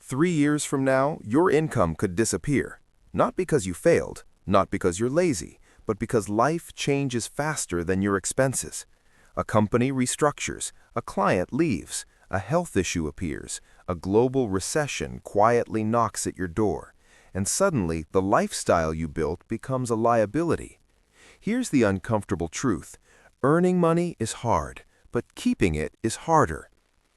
3 years from now, your income could disappear. Not because you failed, not because you're lazy, but because life changes faster than your expenses. A company restructures, a client leaves, a health issue appears, a global recession quietly knocks at your door, and suddenly the lifestyle you built becomes a liability. Here's the uncomfortable truth. Earning money is hard, but keeping it is harder.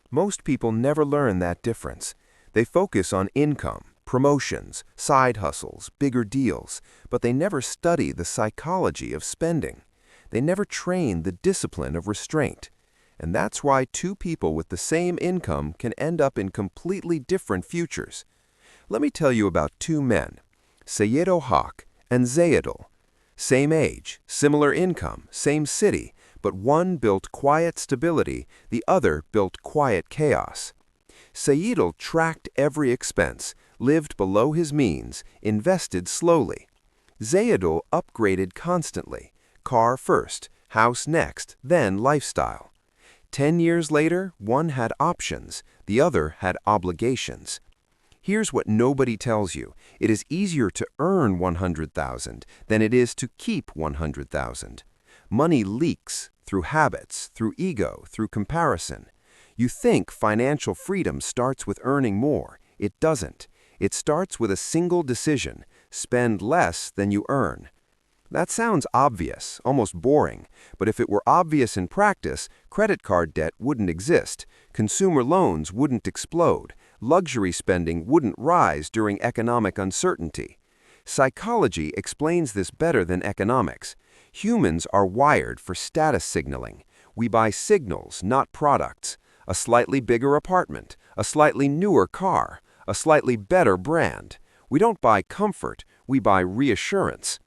Most people never learn that difference. They focus on income, promotions, side hustles, bigger deals, but they never study the psychology of spending. They never train the discipline of restraint. And that's why two people with the same income can end up in completely different futures. Let me tell you about two men, Sayedo Haq and Zayedul. Same age, similar income, same city, but one built quiet stability, the other built quiet chaos. Sayeedul tracked every expense, lived below his means, invested slowly. Zayedul upgraded constantly, car first, house next, then lifestyle. 10 years later, one had options, the other had obligations. Here's what nobody tells you. It is easier to earn 100,000 than it is to keep 100,000. Money leaks through habits, through ego, through comparison. You think financial freedom starts with earning more. It doesn't. It starts with a single decision: spend less than you earn. That sounds obvious, almost boring, but if it were obvious in practice, credit card debt wouldn't exist, consumer loans wouldn't explode, luxury spending wouldn't rise during economic uncertainty. Psychology explains this better than economics. Humans are wired for status signaling. We buy signals, not products. A slightly bigger apartment, a slightly newer car, a slightly better brand. We don't buy comfort, we buy reassurance.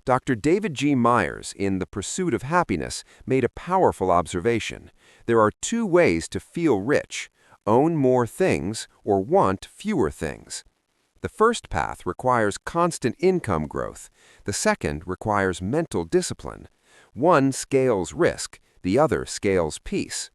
Dr. David G. Myers, in The Pursuit of Happiness, made a powerful observation. There are two ways to feel rich: own more things or want fewer things. The first path requires constant income growth. The second requires mental discipline. One scales risk, the other scales peace.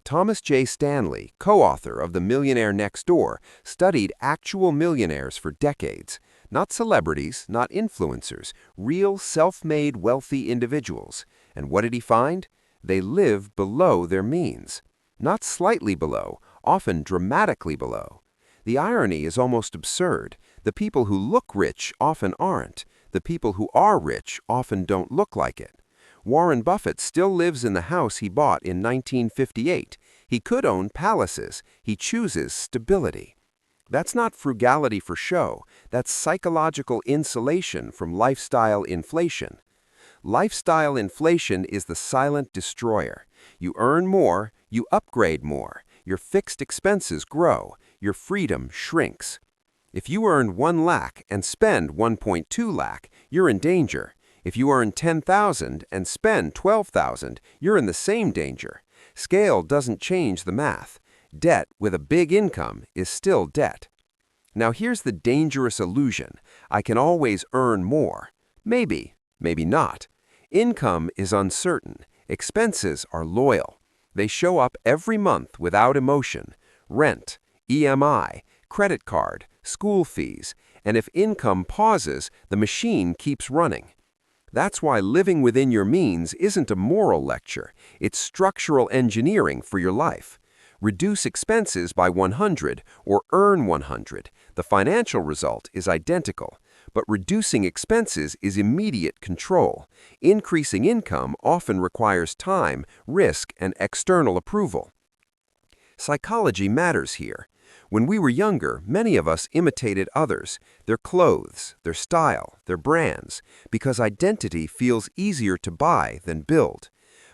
Thomas J. Stanley, co-author of The Millionaire Next Door, studied actual millionaires for decades. Not celebrities, not influencers, real self-made wealthy individuals. And what did he find? They live below their means. Not slightly below, often dramatically below. The irony is almost absurd. The people who look rich often aren't. The people who are rich often don't look like it. Warren Buffett still lives in the house he bought in 1958. He could own palaces. He chooses stability. That's not frugality for show. That's psychological insulation from lifestyle inflation. Lifestyle inflation is the silent destroyer. You earn more, you upgrade more. Your fixed expenses grow. Your freedom shrinks. If you earn 1 lakh and spend 1.2 lakh, you're in danger. If you earn 10,000 and spend 12,000, you're in the same danger. Scale doesn't change the math. Debt with a big income is still debt. Now here's the dangerous illusion. I can always earn more. Maybe, maybe not. Income is uncertain. Expenses are loyal. They show up every month without emotion. Rent, EMI, credit card, school fees. And if income pauses, the machine keeps running. That's why living within your means isn't a moral lecture. It's structural engineering for your life. Reduce expenses by 100 or earn 100. The financial result is identical. But reducing expenses is immediate control. Increasing income often requires time, risk, and external approval. Psychology matters here. When we were younger, many of us imitated others, their clothes, their style, their brands, because identity feels easier to buy than build.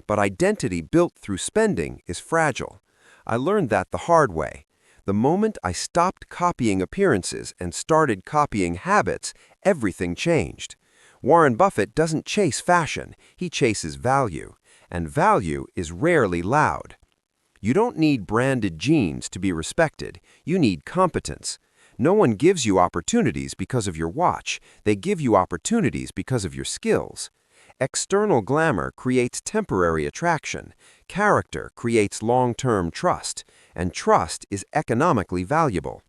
But identity built through spending is fragile. I learned that the hard way. The moment I stopped copying appearances and started copying habits, everything changed. Warren Buffett doesn't chase fashion, he chases value. And value is rarely loud. You don't need branded jeans to be respected. You need competence. No one gives you opportunities because of your watch. They give you opportunities because of your skills. External glamour creates temporary attraction. Character creates long-term trust. And trust is economically valuable.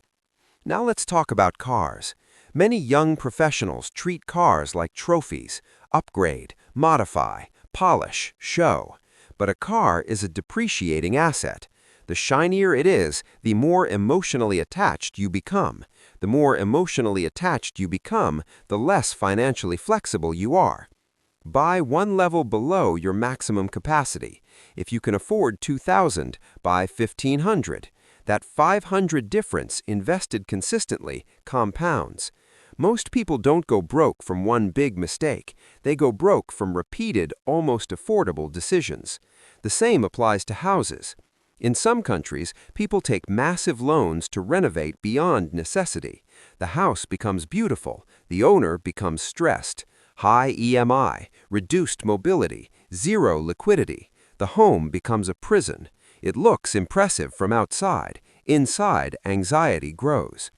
Now let's talk about cars. Many young professionals treat cars like trophies: upgrade, modify, polish, show. But a car is a depreciating asset. The shinier it is, the more emotionally attached you become. The more emotionally attached you become, the less financially flexible you are. Buy one level below your maximum capacity. If you can afford $2,000, buy $1,500. That $500 difference invested consistently compounds. Most people don't go broke from one big mistake. They go broke from repeated, almost affordable decisions. The same applies to houses. In some countries, people take massive loans to renovate beyond necessity. The house becomes beautiful. The owner becomes stressed. High EMI, reduced mobility, zero liquidity. The home becomes a prison. It looks impressive from outside. Inside, anxiety grows.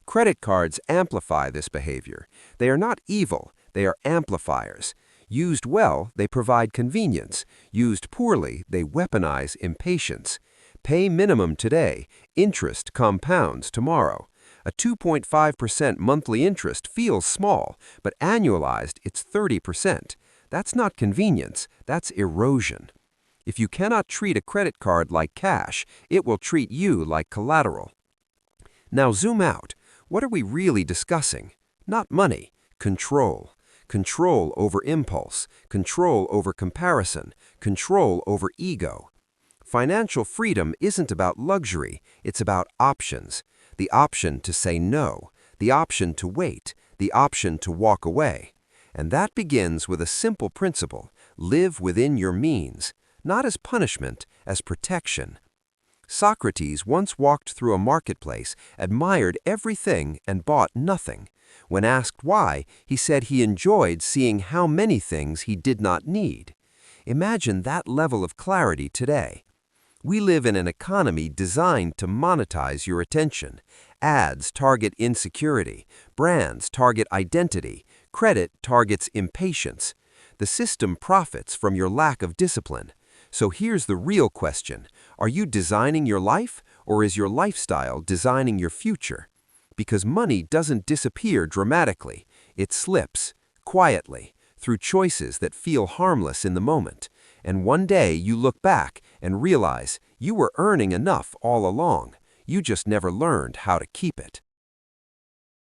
Credit cards amplify this behavior. They are not evil, they are amplifiers. Used well, they provide convenience. Used poorly, they weaponize impatience. Pay minimum today, interest compounds tomorrow. A 2.5% monthly interest feels small, but annualized, it's 30%. That's not convenience, that's erosion. If you cannot treat a credit card like cash, it will treat you like collateral. Now zoom out. What are we really discussing? Not money, control. Control over impulse, control over comparison, control over ego. Financial freedom isn't about luxury, it's about options. The option to say no, the option to wait, the option to walk away. And that begins with a simple principle: live within your means, not as punishment, as protection. Socrates once walked through a marketplace, admired everything, and bought nothing. When asked why, he said he enjoyed seeing how many things he did not need. Imagine that level of clarity today. We live in an economy designed to monetize your attention. Ads target insecurity. Brands target identity. Credit targets impatience. The system profits from your lack of discipline. So here's the real question: are you designing your life, or is your lifestyle designing your future? Because money doesn't disappear dramatically. It slips, quietly, through choices that feel harmless in the moment. And one day you look back and realize you were earning enough all along. You just never learned how to keep it.